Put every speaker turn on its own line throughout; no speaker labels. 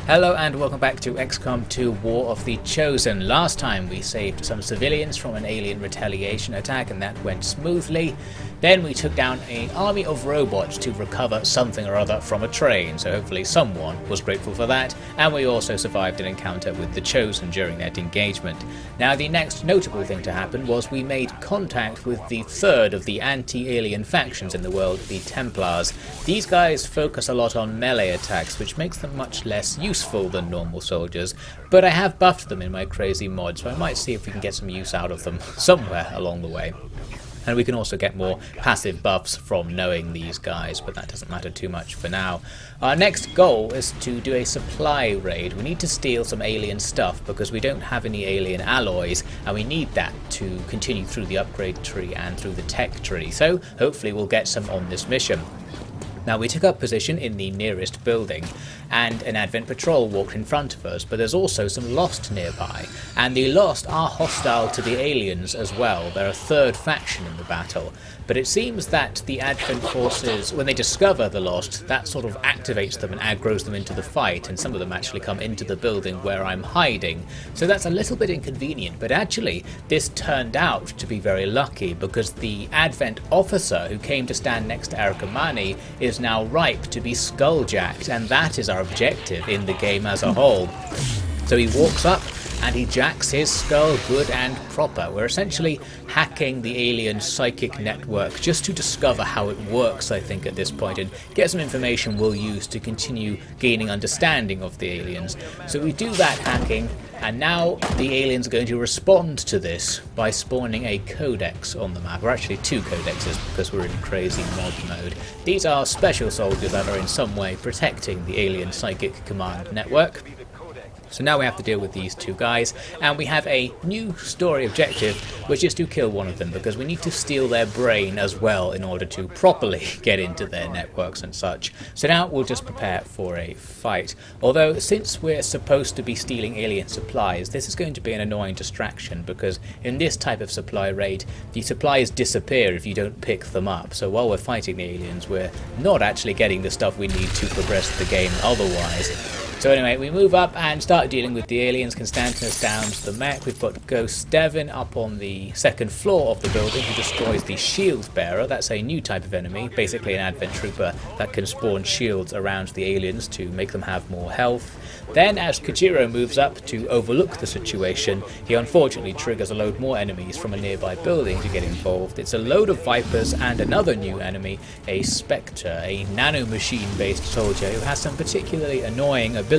Hello and welcome back to XCOM 2 War of the Chosen. Last time we saved some civilians from an alien retaliation attack and that went smoothly. Then we took down an army of robots to recover something or other from a train, so hopefully someone was grateful for that, and we also survived an encounter with the Chosen during that engagement. Now the next notable thing to happen was we made contact with the third of the anti-alien factions in the world, the Templars. These guys focus a lot on melee attacks, which makes them much less useful than normal soldiers, but I have buffed them in my crazy mod, so I might see if we can get some use out of them somewhere along the way. And we can also get more passive buffs from knowing these guys, but that doesn't matter too much for now. Our next goal is to do a supply raid. We need to steal some alien stuff because we don't have any alien alloys, and we need that to continue through the upgrade tree and through the tech tree. So hopefully we'll get some on this mission. Now we took up position in the nearest building, and an Advent patrol walked in front of us, but there's also some Lost nearby, and the Lost are hostile to the aliens as well. They're a third faction in the battle, but it seems that the Advent forces, when they discover the Lost, that sort of activates them and aggroes them into the fight, and some of them actually come into the building where I'm hiding, so that's a little bit inconvenient. But actually this turned out to be very lucky, because the Advent officer who came to stand next to Arakamani is now ripe to be skulljacked, and that is our objective in the game as a whole. So he walks up and he jacks his skull good and proper. We're essentially hacking the alien psychic network just to discover how it works, I think, at this point, and get some information we'll use to continue gaining understanding of the aliens. So we do that hacking, and now the aliens are going to respond to this by spawning a codex on the map, or actually two codexes because we're in crazy mod mode. These are special soldiers that are in some way protecting the alien psychic command network. So now we have to deal with these two guys, and we have a new story objective, which is to kill one of them, because we need to steal their brain as well in order to properly get into their networks and such. So now we'll just prepare for a fight. Although, since we're supposed to be stealing alien supplies, this is going to be an annoying distraction, because in this type of supply raid, the supplies disappear if you don't pick them up. So while we're fighting the aliens, we're not actually getting the stuff we need to progress the game otherwise. So anyway, we move up and start dealing with the aliens. Constantinus downs the mech. We've got Ghost Devon up on the second floor of the building, who destroys the shield bearer. That's a new type of enemy, basically an Advent trooper that can spawn shields around the aliens to make them have more health. Then as Kojiro moves up to overlook the situation, he unfortunately triggers a load more enemies from a nearby building to get involved. It's a load of Vipers and another new enemy, a Spectre, a nanomachine based soldier who has some particularly annoying abilities.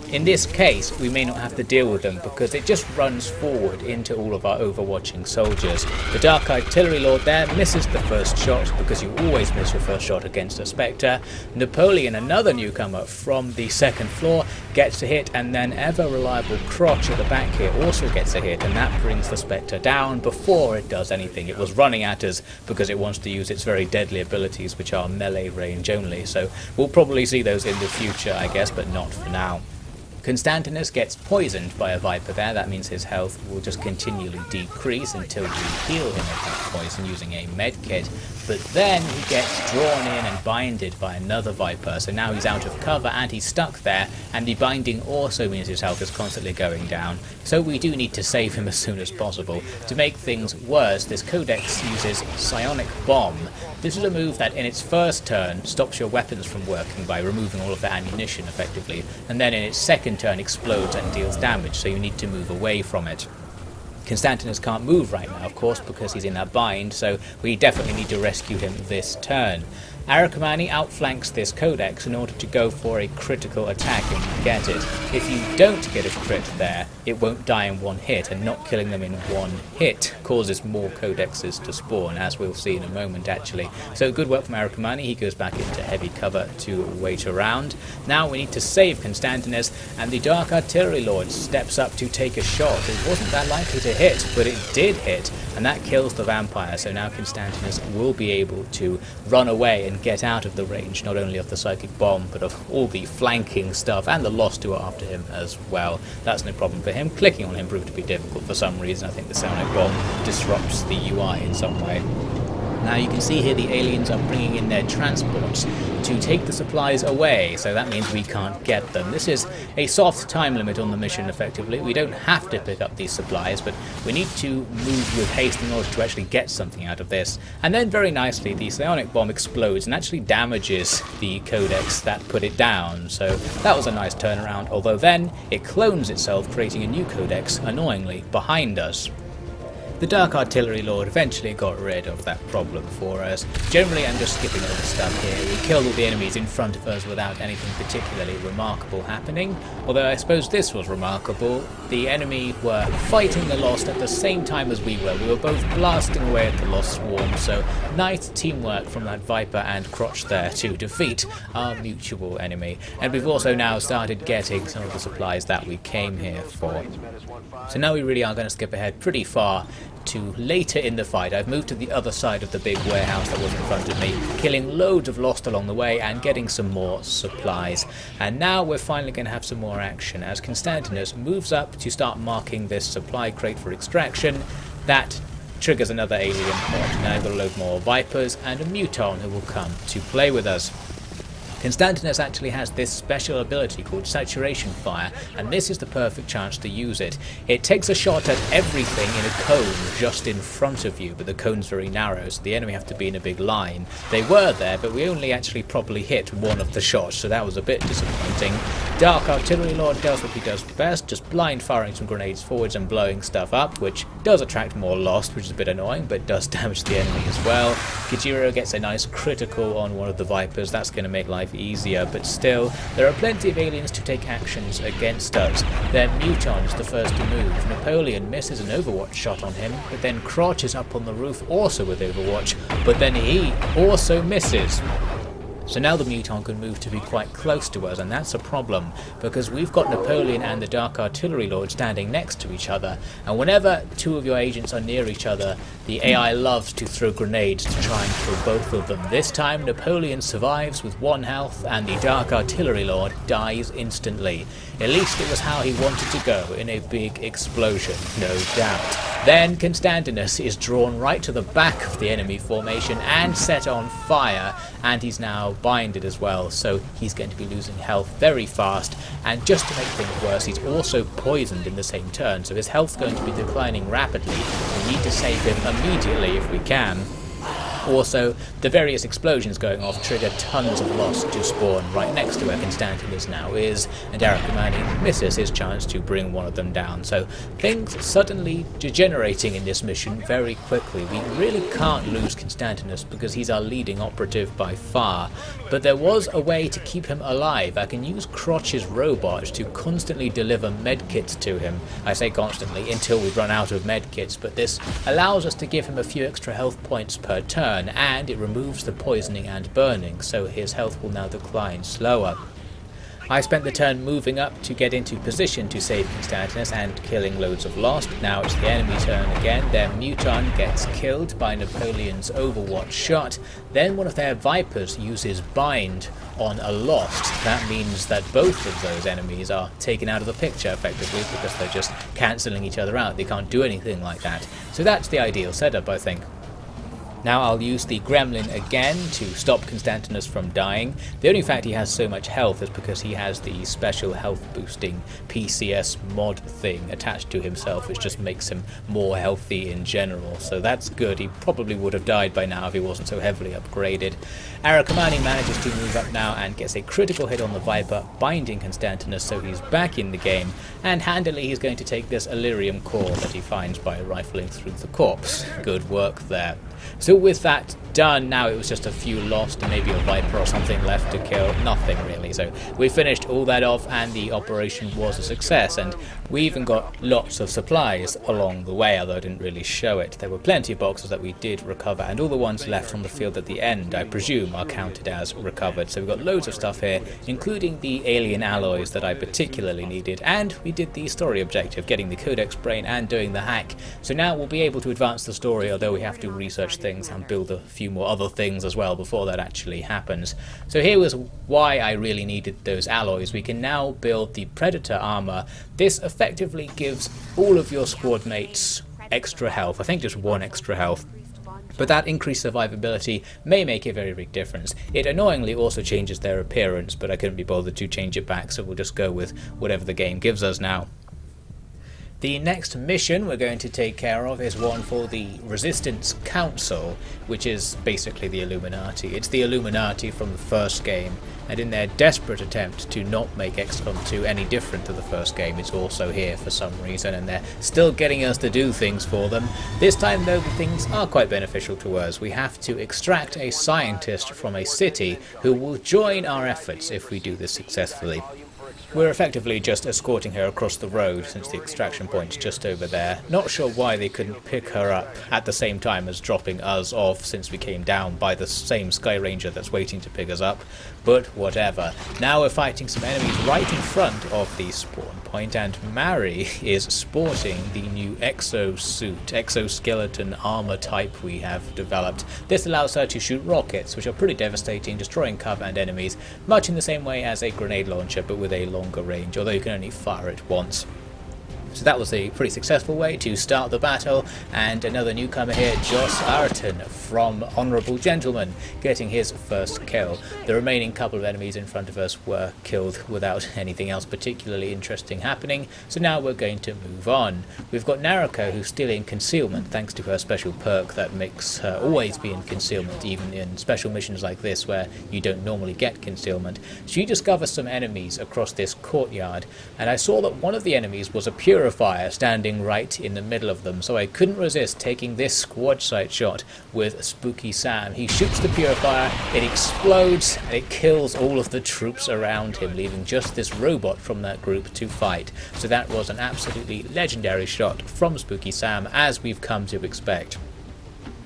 In this case, we may not have to deal with them because it just runs forward into all of our overwatching soldiers. The Dark Artillery Lord there misses the first shot, because you always miss your first shot against a Spectre. Napoleon, another newcomer from the second floor, gets a hit, and then ever reliable Crotch at the back here also gets a hit, and that brings the Spectre down before it does anything. It was running at us because it wants to use its very deadly abilities, which are melee range only, so we'll probably see those in the future, I guess, but not for now. Constantinus gets poisoned by a Viper there. That means his health will just continually decrease until we heal him of that poison using a medkit. But then he gets drawn in and binded by another Viper, so now he's out of cover and he's stuck there, and the binding also means his health is constantly going down. So we do need to save him as soon as possible. To make things worse, this Codex uses Psionic Bomb. This is a move that in its first turn stops your weapons from working by removing all of the ammunition effectively, and then in its second turn explodes and deals damage, so you need to move away from it. Constantinus can't move right now, of course, because he's in a bind, so we definitely need to rescue him this turn. Arakamani outflanks this Codex in order to go for a critical attack and get it. If you don't get a crit there, it won't die in one hit, and not killing them in one hit causes more Codexes to spawn, as we'll see in a moment actually. So good work from Arakamani. He goes back into heavy cover to wait around. Now we need to save Constantinus, and the Dark Artillery Lord steps up to take a shot. It wasn't that likely to hit, but it did hit, and that kills the vampire. So now Constantinus will be able to run away and get out of the range, not only of the psychic bomb, but of all the flanking stuff, and the Lost who are after him as well. That's no problem for him. Clicking on him proved to be difficult for some reason. I think the psionic bomb disrupts the UI in some way. Now you can see here the aliens are bringing in their transports to take the supplies away, so that means we can't get them. This is a soft time limit on the mission, effectively. We don't have to pick up these supplies, but we need to move with haste in order to actually get something out of this. And then very nicely, the psionic bomb explodes and actually damages the codex that put it down, so that was a nice turnaround, although then it clones itself, creating a new codex, annoyingly, behind us. The Dark Artillery Lord eventually got rid of that problem for us. Generally, I'm just skipping over stuff here. We killed all the enemies in front of us without anything particularly remarkable happening, although I suppose this was remarkable. The enemy were fighting the Lost at the same time as we were. We were both blasting away at the Lost Swarm, so nice teamwork from that Viper and Crotch there to defeat our mutual enemy. And we've also now started getting some of the supplies that we came here for. So now we really are going to skip ahead pretty far to later in the fight. I've moved to the other side of the big warehouse that was in front of me, killing loads of Lost along the way and getting some more supplies. And now we're finally going to have some more action as Constantinus moves up to start marking this supply crate for extraction. That triggers another alien pod. Now I've got a load more Vipers and a Muton who will come to play with us. Constantinus actually has this special ability called Saturation Fire, and this is the perfect chance to use it. It takes a shot at everything in a cone just in front of you, but the cone's very narrow, so the enemy have to be in a big line. They were there, but we only actually properly hit one of the shots, so that was a bit disappointing. Dark Artillery Lord does what he does best, just blind firing some grenades forwards and blowing stuff up, which does attract more Lost, which is a bit annoying, but does damage the enemy as well. Kijiro gets a nice critical on one of the Vipers. That's going to make life easier, but still, there are plenty of aliens to take actions against us. Their Muton is the first to move. Napoleon misses an Overwatch shot on him, but then Crotch is up on the roof also with Overwatch, but then he also misses. So now the Muton can move to be quite close to us, and that's a problem, because we've got Napoleon and the Dark Artillery Lord standing next to each other, and whenever two of your agents are near each other, the AI loves to throw grenades to try and kill both of them. This time Napoleon survives with 1 health, and the Dark Artillery Lord dies instantly. At least it was how he wanted to go, in a big explosion, no doubt. Then Constantinus is drawn right to the back of the enemy formation and set on fire, and he's now binded as well, so he's going to be losing health very fast, and just to make things worse, he's also poisoned in the same turn, so his health's going to be declining rapidly. We need to save him immediately if we can. Also, the various explosions going off trigger tons of Lost to spawn right next to where Constantinus now is, and Arakamani misses his chance to bring one of them down. So things suddenly degenerating in this mission very quickly. We really can't lose Constantinus because he's our leading operative by far, but there was a way to keep him alive. I can use Crotch's robot to constantly deliver medkits to him. I say constantly until we run out of medkits, but this allows us to give him a few extra health points per turn, and it removes the poisoning and burning, so his health will now decline slower. I spent the turn moving up to get into position to save Constantinus and killing loads of Lost. Now it's the enemy turn again. Their Muton gets killed by Napoleon's Overwatch shot. Then one of their Vipers uses Bind on a Lost. That means that both of those enemies are taken out of the picture effectively because they're just cancelling each other out. They can't do anything like that. So that's the ideal setup, I think. Now I'll use the Gremlin again to stop Constantinus from dying. The only fact he has so much health is because he has the special health boosting PCS mod thing attached to himself, which just makes him more healthy in general. So that's good. He probably would have died by now if he wasn't so heavily upgraded. Arakamani manages to move up now and gets a critical hit on the Viper, binding Constantinus, so he's back in the game, and handily he's going to take this Illyrium core that he finds by rifling through the corpse. Good work there. So with that done, now it was just a few Lost and maybe a Viper or something left to kill. Nothing really. So we finished all that off and the operation was a success, and we even got lots of supplies along the way, although I didn't really show it. There were plenty of boxes that we did recover, and all the ones left on the field at the end, I presume, are counted as recovered. So we've got loads of stuff here, including the alien alloys that I particularly needed, and we did the story objective, getting the Codex Brain and doing the hack. So now we'll be able to advance the story, although we have to research things and build a few more other things as well before that actually happens. So here was why I really needed those alloys. We can now build the Predator armor. This effectively gives all of your squad mates extra health. I think just 1 extra health. But that increased survivability may make a very big difference. It annoyingly also changes their appearance, but I couldn't be bothered to change it back, so we'll just go with whatever the game gives us now. The next mission we're going to take care of is one for the Resistance Council, which is basically the Illuminati. It's the Illuminati from the first game, and in their desperate attempt to not make XCOM 2 any different to the first game, it's also here for some reason, and they're still getting us to do things for them. This time though, the things are quite beneficial to us. We have to extract a scientist from a city who will join our efforts if we do this successfully. We're effectively just escorting her across the road since the extraction point's just over there. Not sure why they couldn't pick her up at the same time as dropping us off, since we came down by the same Skyranger that's waiting to pick us up, but whatever. Now we're fighting some enemies right in front of the spawn point, and Mary is sporting the new exoskeleton armor type we have developed. This allows her to shoot rockets, which are pretty devastating, destroying cover and enemies, much in the same way as a grenade launcher, but with a longer range, although you can only fire it once. So that was a pretty successful way to start the battle, and another newcomer here, Joss Ayrton from Honourable Gentleman, getting his first kill. The remaining couple of enemies in front of us were killed without anything else particularly interesting happening, so now we're going to move on. We've got Nariko, who's still in concealment thanks to her special perk that makes her always be in concealment, even in special missions like this where you don't normally get concealment. She discovers some enemies across this courtyard, and I saw that one of the enemies was a purifier standing right in the middle of them, so I couldn't resist taking this squad sight shot with Spooky Sam. He shoots the purifier, it explodes, and it kills all of the troops around him, leaving just this robot from that group to fight. So that was an absolutely legendary shot from Spooky Sam, as we've come to expect.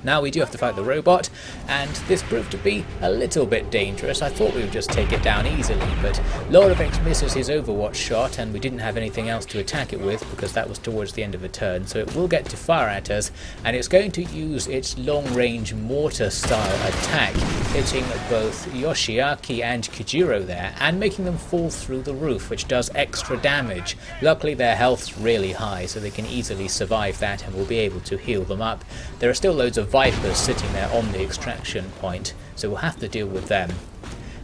Now we do have to fight the robot, and this proved to be a little bit dangerous. I thought we would just take it down easily, but Lord of X misses his Overwatch shot, and we didn't have anything else to attack it with because that was towards the end of the turn, so it will get to fire at us, and it's going to use its long-range mortar-style attack, hitting both Yoshiaki and Kijiro there, and making them fall through the roof, which does extra damage. Luckily their health's really high, so they can easily survive that, and we'll be able to heal them up. There are still loads of Vipers sitting there on the extraction point, so we'll have to deal with them.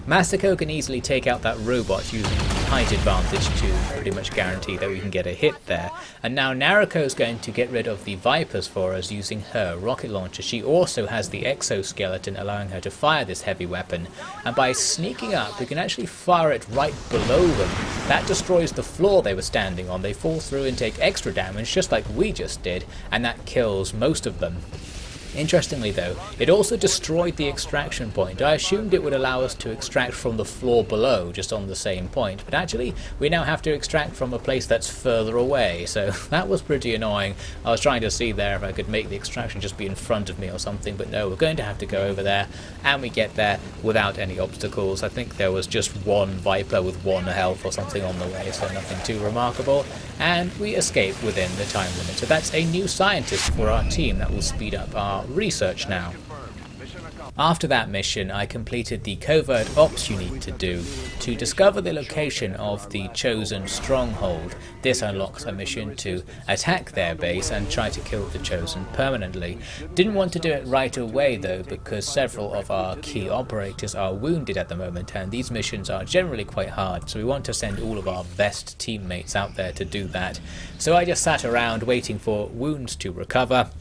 Masako can easily take out that robot using height advantage to pretty much guarantee that we can get a hit there. And now Nariko's going to get rid of the Vipers for us using her rocket launcher. She also has the exoskeleton, allowing her to fire this heavy weapon. And by sneaking up, we can actually fire it right below them. That destroys the floor they were standing on. They fall through and take extra damage, just like we just did, and that kills most of them. Interestingly though, it also destroyed the extraction point. I assumed it would allow us to extract from the floor below, just on the same point, but actually we now have to extract from a place that's further away, so that was pretty annoying. I was trying to see there if I could make the extraction just be in front of me or something, but no, we're going to have to go over there, and we get there without any obstacles. I think there was just one Viper with 1 health or something on the way, so nothing too remarkable, and we escape within the time limit. So that's a new scientist for our team that will speed up our research now. After that mission, I completed the covert ops you need to do to discover the location of the Chosen stronghold. This unlocks a mission to attack their base and try to kill the Chosen permanently. Didn't want to do it right away though, because several of our key operators are wounded at the moment, and these missions are generally quite hard, so we want to send all of our best teammates out there to do that. So I just sat around waiting for wounds to recover.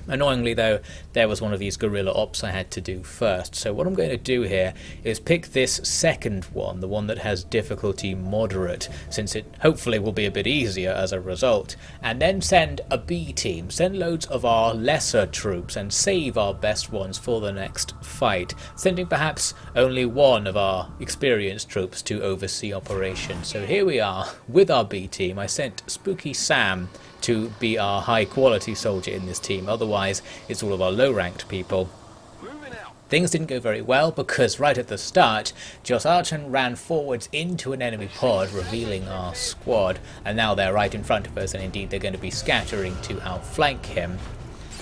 Annoyingly though, there was one of these guerrilla ops I had to do first, so what I'm going to do here is pick this second one, the one that has difficulty moderate, since it hopefully will be a bit easier as a result, and then send a B team, send loads of our lesser troops and save our best ones for the next fight, sending perhaps only one of our experienced troops to oversee operations. So here we are with our B team. I sent Spooky Sam to be our high quality soldier in this team, otherwise it's all of our low ranked people. Things didn't go very well because right at the start, Joss Ayrton ran forwards into an enemy pod, revealing our squad, and now they're right in front of us, and indeed they're going to be scattering to outflank him.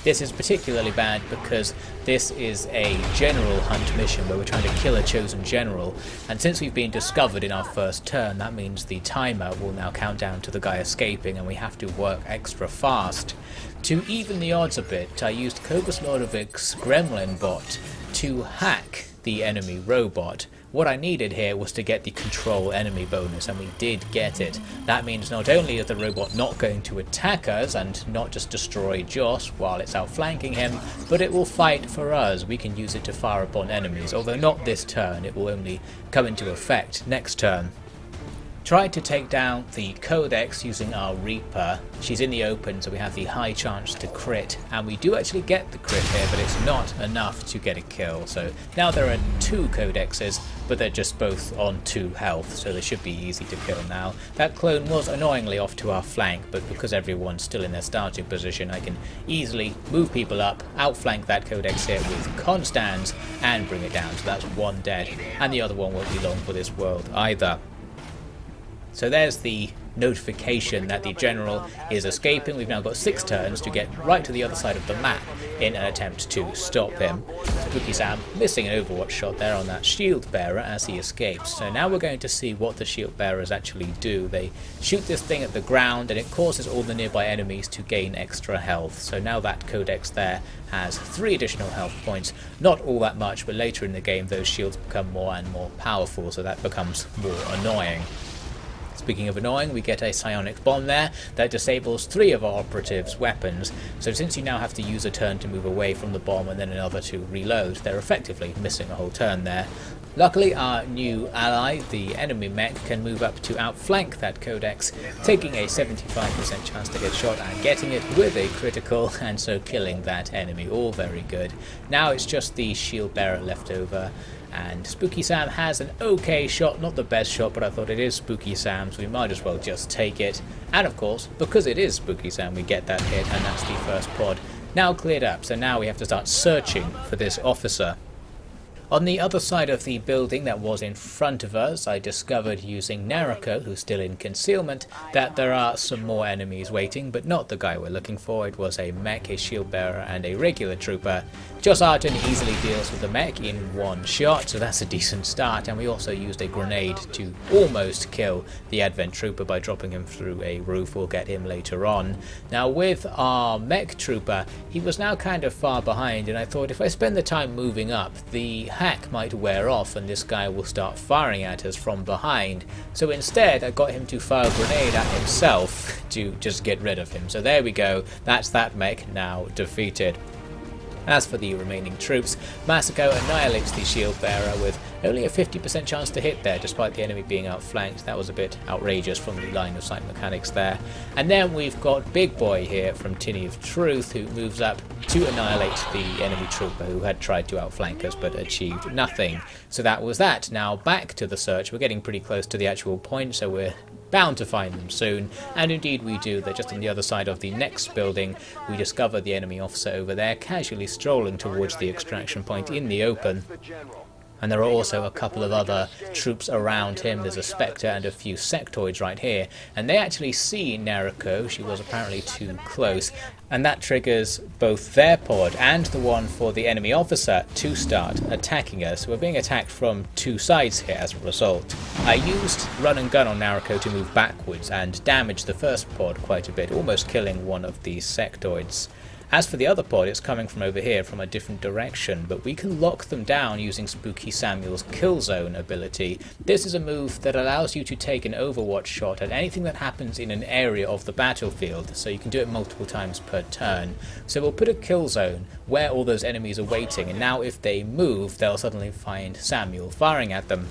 This is particularly bad because this is a general hunt mission where we're trying to kill a chosen general, and since we've been discovered in our first turn, that means the timer will now count down to the guy escaping and we have to work extra fast. To even the odds a bit, I used Kobus Lodovic's Gremlin bot to hack the enemy robot. What I needed here was to get the control enemy bonus, and we did get it. That means not only is the robot not going to attack us and not just destroy Joss while it's outflanking him, but it will fight for us. We can use it to fire upon enemies, although not this turn, it will only come into effect next turn. Tried to take down the Codex using our Reaper. She's in the open, so we have the high chance to crit, and we do actually get the crit here, but it's not enough to get a kill. So now there are 2 Codexes, but they're just both on 2 health, so they should be easy to kill now. That clone was annoyingly off to our flank, but because everyone's still in their starting position, I can easily move people up, outflank that Codex here with Constans, and bring it down. So that's 1 dead, and the other one won't be long for this world either. So there's the notification that the general is escaping. We've now got 6 turns to get right to the other side of the map in an attempt to stop him. Spooky Sam missing an Overwatch shot there on that shield bearer as he escapes. So now we're going to see what the shield bearers actually do. They shoot this thing at the ground and it causes all the nearby enemies to gain extra health. So now that Codex there has 3 additional health points. Not all that much, but later in the game those shields become more and more powerful, so that becomes more annoying. Speaking of annoying, we get a psionics bomb there that disables 3 of our operatives' weapons, so since you now have to use a turn to move away from the bomb and then another to reload, they're effectively missing a whole turn there. Luckily our new ally, the enemy mech, can move up to outflank that Codex, taking a 75% chance to get shot and getting it with a critical, and so killing that enemy. All very good. Now it's just the shield bearer left over, and Spooky Sam has an okay shot, not the best shot, but I thought it is Spooky Sam, so we might as well just take it. And of course, because it is Spooky Sam, we get that hit, and that's the first pod now cleared up. So now we have to start searching for this officer. On the other side of the building that was in front of us, I discovered using Nariko, who's still in concealment, that there are some more enemies waiting, but not the guy we're looking for. It was a mech, a shield bearer, and a regular trooper. Joss Arton easily deals with the mech in 1 shot, so that's a decent start, and we also used a grenade to almost kill the Advent trooper by dropping him through a roof. We'll get him later on. Now with our mech trooper, he was now kind of far behind, and I thought if I spend the time moving up, the hack might wear off and this guy will start firing at us from behind. So instead I got him to fire a grenade at himself to just get rid of him. So there we go, that's that mech now defeated. As for the remaining troops, Masako annihilates the shield bearer with only a 50% chance to hit there, despite the enemy being outflanked. That was a bit outrageous from the line of sight mechanics there. And then we've got Big Boy here from Tinny of Truth, who moves up to annihilate the enemy trooper who had tried to outflank us but achieved nothing. So that was that. Now back to the search. We're getting pretty close to the actual point, so we're bound to find them soon, and indeed we do. They're just on the other side of the next building. We discover the enemy officer over there, casually strolling towards the extraction point in the open. And there are also a couple of other troops around him. There's a Spectre and a few sectoids right here. And they actually see Nariko. She was apparently too close. And that triggers both their pod and the one for the enemy officer to start attacking us. We're being attacked from 2 sides here as a result. I used run and gun on Nariko to move backwards and damage the first pod quite a bit, almost killing one of these sectoids. As for the other pod, it's coming from over here from a different direction, but we can lock them down using Spooky Samuel's Kill Zone ability. This is a move that allows you to take an Overwatch shot at anything that happens in an area of the battlefield, so you can do it multiple times per turn. So we'll put a kill zone where all those enemies are waiting, and now if they move, they'll suddenly find Samuel firing at them.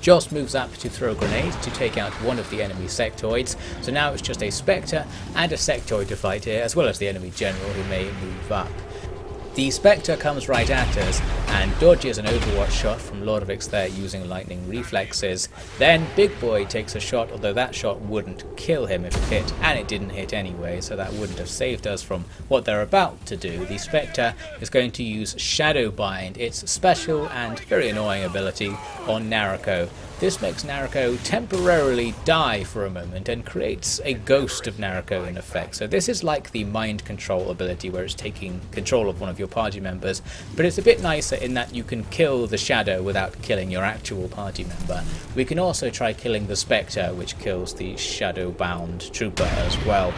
Joss moves up to throw a grenade to take out one of the enemy sectoids, so now it's just a Spectre and a sectoid to fight here, as well as the enemy general who may move up. The Spectre comes right at us and dodges an Overwatch shot from Lodovix there using lightning reflexes. Then Big Boy takes a shot, although that shot wouldn't kill him if it hit, and it didn't hit anyway, so that wouldn't have saved us from what they're about to do. The Spectre is going to use Shadow Bind, its special and very annoying ability, on Nariko. this makes Naruko temporarily die for a moment and creates a ghost of Naruko in effect. So this is like the mind control ability where it's taking control of one of your party members, but it's a bit nicer in that you can kill the shadow without killing your actual party member. We can also try killing the Spectre, which kills the shadow-bound trooper as well.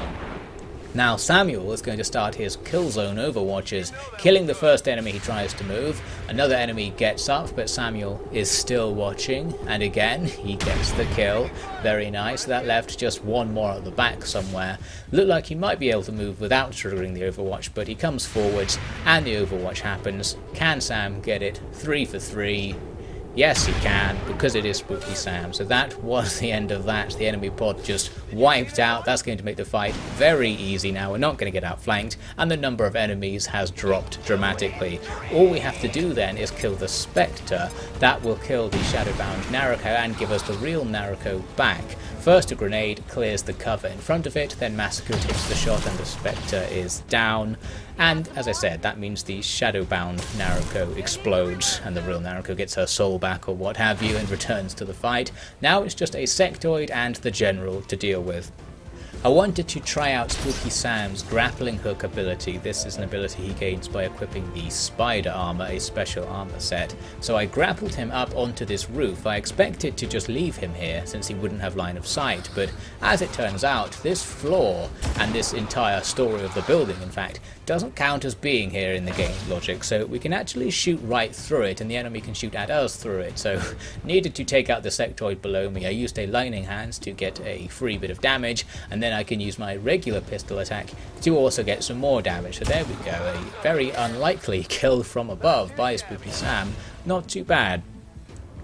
Now Samuel is going to start his kill zone overwatches, killing the first enemy he tries to move. Another enemy gets up, but Samuel is still watching, and again he gets the kill. Very nice. That left just one more at the back somewhere. Looked like he might be able to move without triggering the overwatch, but he comes forwards and the overwatch happens. Can Sam get it? 3 for 3. Yes, he can, because it is Spooky Sam. So that was the end of that. The enemy pod just wiped out. That's going to make the fight very easy now. We're not going to get outflanked, and the number of enemies has dropped dramatically. All we have to do then is kill the Spectre. That will kill the Shadowbound Naruko and give us the real Naruko back. First, a grenade clears the cover in front of it, then Massacre takes the shot and the Spectre is down. And as I said, that means the Shadowbound Naruko explodes and the real Naruko gets her soul back or what have you and returns to the fight. Now it's just a Sectoid and the General to deal with. I wanted to try out Spooky Sam's grappling hook ability. This is an ability he gains by equipping the Spider armor, a special armor set. So I grappled him up onto this roof. I expected to just leave him here since he wouldn't have line of sight, but as it turns out, this floor and this entire story of the building, in fact, doesn't count as being here in the game's logic, so we can actually shoot right through it and the enemy can shoot at us through it. So needed to take out the Sectoid below me. I used a Lightning Hands to get a free bit of damage, and then I can use my regular pistol attack to also get some more damage. So there we go, a very unlikely kill from above by Spooky Sam. Not too bad.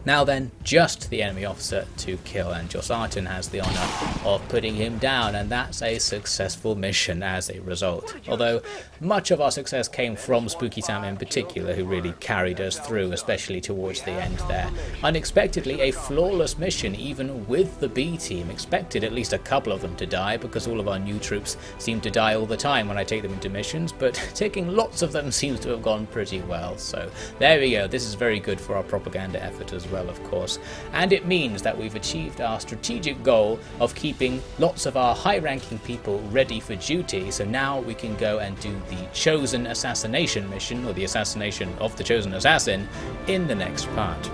Now then, just the enemy officer to kill, and Josartan has the honour of putting him down, and that's a successful mission as a result. Although much of our success came from Spooky Sam in particular, who really carried us through, especially towards the end there. Unexpectedly, a flawless mission even with the B team. Expected at least a couple of them to die, because all of our new troops seem to die all the time when I take them into missions, but taking lots of them seems to have gone pretty well. So there we go, this is very good for our propaganda effort as well, of course, and it means that we've achieved our strategic goal of keeping lots of our high-ranking people ready for duty. So now we can go and do the Chosen Assassination mission, or the assassination of the Chosen Assassin, in the next part.